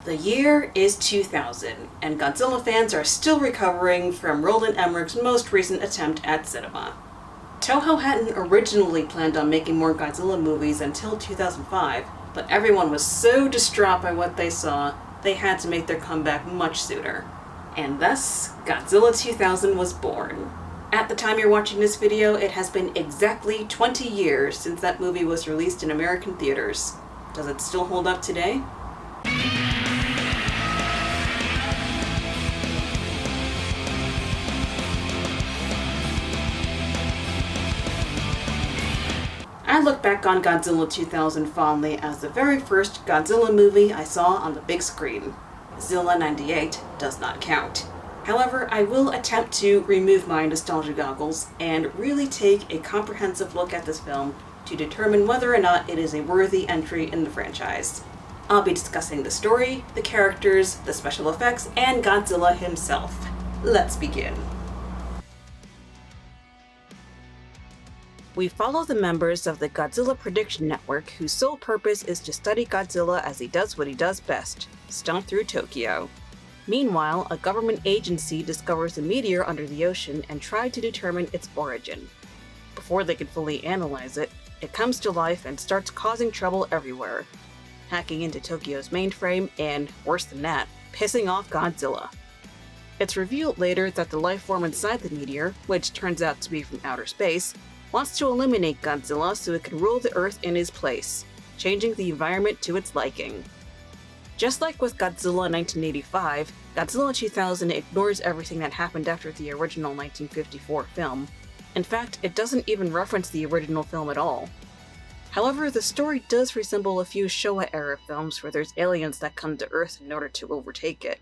The year is 2000, and Godzilla fans are still recovering from Roland Emmerich's most recent attempt at cinema. Toho hadn't originally planned on making more Godzilla movies until 2005, but everyone was so distraught by what they saw, they had to make their comeback much sooner. And thus, Godzilla 2000 was born. At the time you're watching this video, it has been exactly 20 years since that movie was released in American theaters. Does it still hold up today? I look back on Godzilla 2000 fondly as the very first Godzilla movie I saw on the big screen. Zilla 98 does not count. However, I will attempt to remove my nostalgia goggles and really take a comprehensive look at this film to determine whether or not it is a worthy entry in the franchise. I'll be discussing the story, the characters, the special effects, and Godzilla himself. Let's begin. We follow the members of the Godzilla Prediction Network, whose sole purpose is to study Godzilla as he does what he does best, stomp through Tokyo. Meanwhile, a government agency discovers a meteor under the ocean and tries to determine its origin. Before they can fully analyze it, it comes to life and starts causing trouble everywhere, hacking into Tokyo's mainframe and, worse than that, pissing off Godzilla. It's revealed later that the life form inside the meteor, which turns out to be from outer space, wants to eliminate Godzilla so it can rule the Earth in his place, changing the environment to its liking. Just like with Godzilla 1985, Godzilla 2000 ignores everything that happened after the original 1954 film. In fact, it doesn't even reference the original film at all. However, the story does resemble a few Showa-era films where there's aliens that come to Earth in order to overtake it.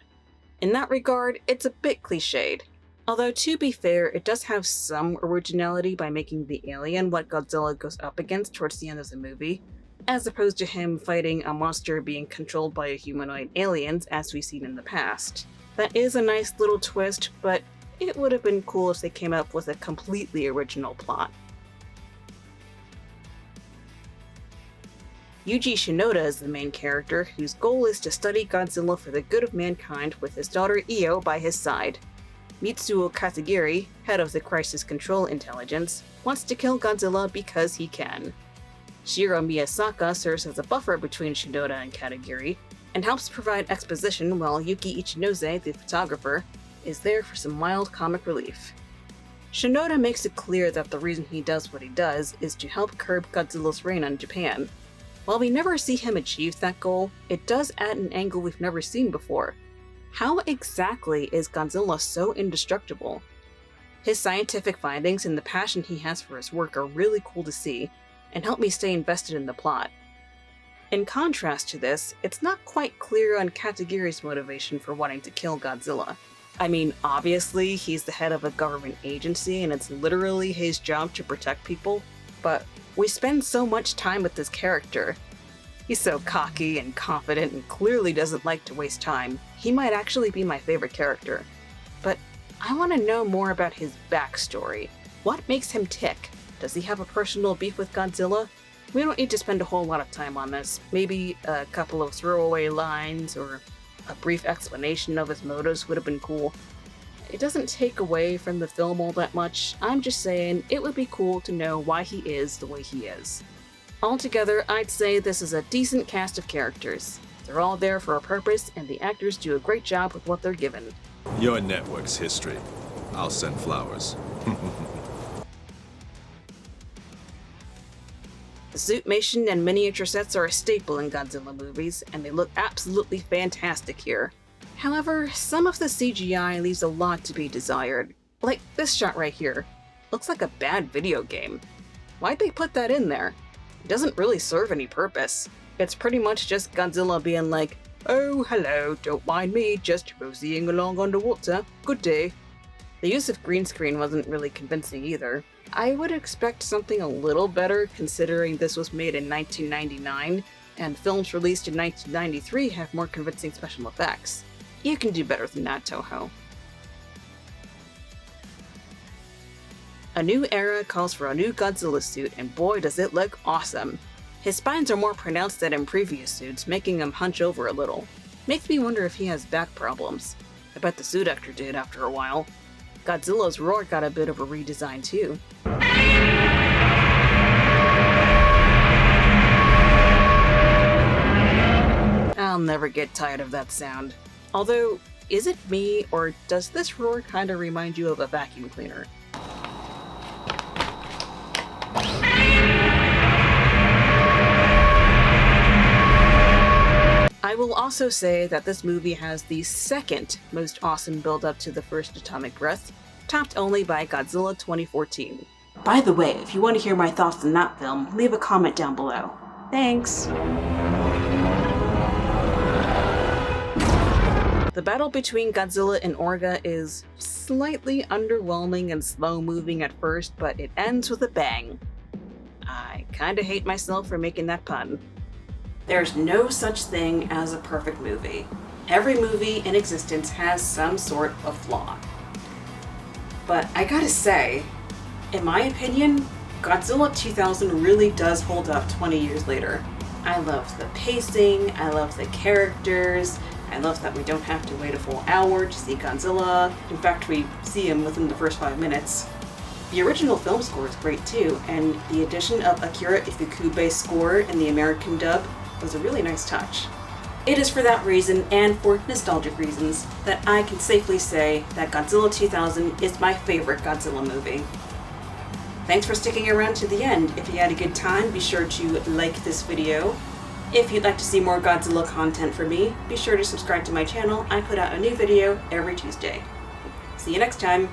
In that regard, it's a bit cliched. Although, to be fair, it does have some originality by making the alien what Godzilla goes up against towards the end of the movie, as opposed to him fighting a monster being controlled by humanoid aliens as we've seen in the past. That is a nice little twist, but it would have been cool if they came up with a completely original plot. Yuji Shinoda is the main character, whose goal is to study Godzilla for the good of mankind with his daughter Io by his side. Mitsuo Katagiri, head of the Crisis Control Intelligence, wants to kill Godzilla because he can. Shiro Miyasaka serves as a buffer between Shinoda and Katagiri, and helps provide exposition while Yuki Ichinose, the photographer, is there for some mild comic relief. Shinoda makes it clear that the reason he does what he does is to help curb Godzilla's reign on Japan. While we never see him achieve that goal, it does add an angle we've never seen before. How exactly is Godzilla so indestructible? His scientific findings and the passion he has for his work are really cool to see, and help me stay invested in the plot. In contrast to this, it's not quite clear on Katagiri's motivation for wanting to kill Godzilla. I mean, obviously, he's the head of a government agency and it's literally his job to protect people, but we spend so much time with this character. He's so cocky and confident and clearly doesn't like to waste time. He might actually be my favorite character. But I want to know more about his backstory. What makes him tick? Does he have a personal beef with Godzilla? We don't need to spend a whole lot of time on this. Maybe a couple of throwaway lines or a brief explanation of his motives would have been cool. It doesn't take away from the film all that much. I'm just saying it would be cool to know why he is the way he is. Altogether, I'd say this is a decent cast of characters. They're all there for a purpose, and the actors do a great job with what they're given. Your network's history. I'll send flowers. The suitmation and miniature sets are a staple in Godzilla movies, and they look absolutely fantastic here. However, some of the CGI leaves a lot to be desired. Like this shot right here. Looks like a bad video game. Why'd they put that in there? It doesn't really serve any purpose. It's pretty much just Godzilla being like, "Oh, hello, don't mind me, just moseying along underwater. Good day." The use of green screen wasn't really convincing either. I would expect something a little better considering this was made in 1999, and films released in 1993 have more convincing special effects. You can do better than that, Toho. A new era calls for a new Godzilla suit, and boy does it look awesome. His spines are more pronounced than in previous suits, making him hunch over a little. Makes me wonder if he has back problems. I bet the suit actor did after a while. Godzilla's roar got a bit of a redesign too. I'll never get tired of that sound. Although, is it me, or does this roar kinda remind you of a vacuum cleaner? I will also say that this movie has the second most awesome build-up to the first atomic breath, topped only by Godzilla 2014. By the way, if you want to hear my thoughts on that film, leave a comment down below. Thanks! The battle between Godzilla and Orga is slightly underwhelming and slow-moving at first, but it ends with a bang. I kinda hate myself for making that pun. There's no such thing as a perfect movie. Every movie in existence has some sort of flaw. But I gotta say, in my opinion, Godzilla 2000 really does hold up 20 years later. I love the pacing, I love the characters, I love that we don't have to wait a full hour to see Godzilla. In fact, we see him within the first 5 minutes. The original film score is great too, and the addition of Akira Ifukube's score in the American dub was a really nice touch. It is for that reason, and for nostalgic reasons, that I can safely say that Godzilla 2000 is my favorite Godzilla movie. Thanks for sticking around to the end. If you had a good time, be sure to like this video. If you'd like to see more Godzilla content from me, be sure to subscribe to my channel. I put out a new video every Tuesday. See you next time!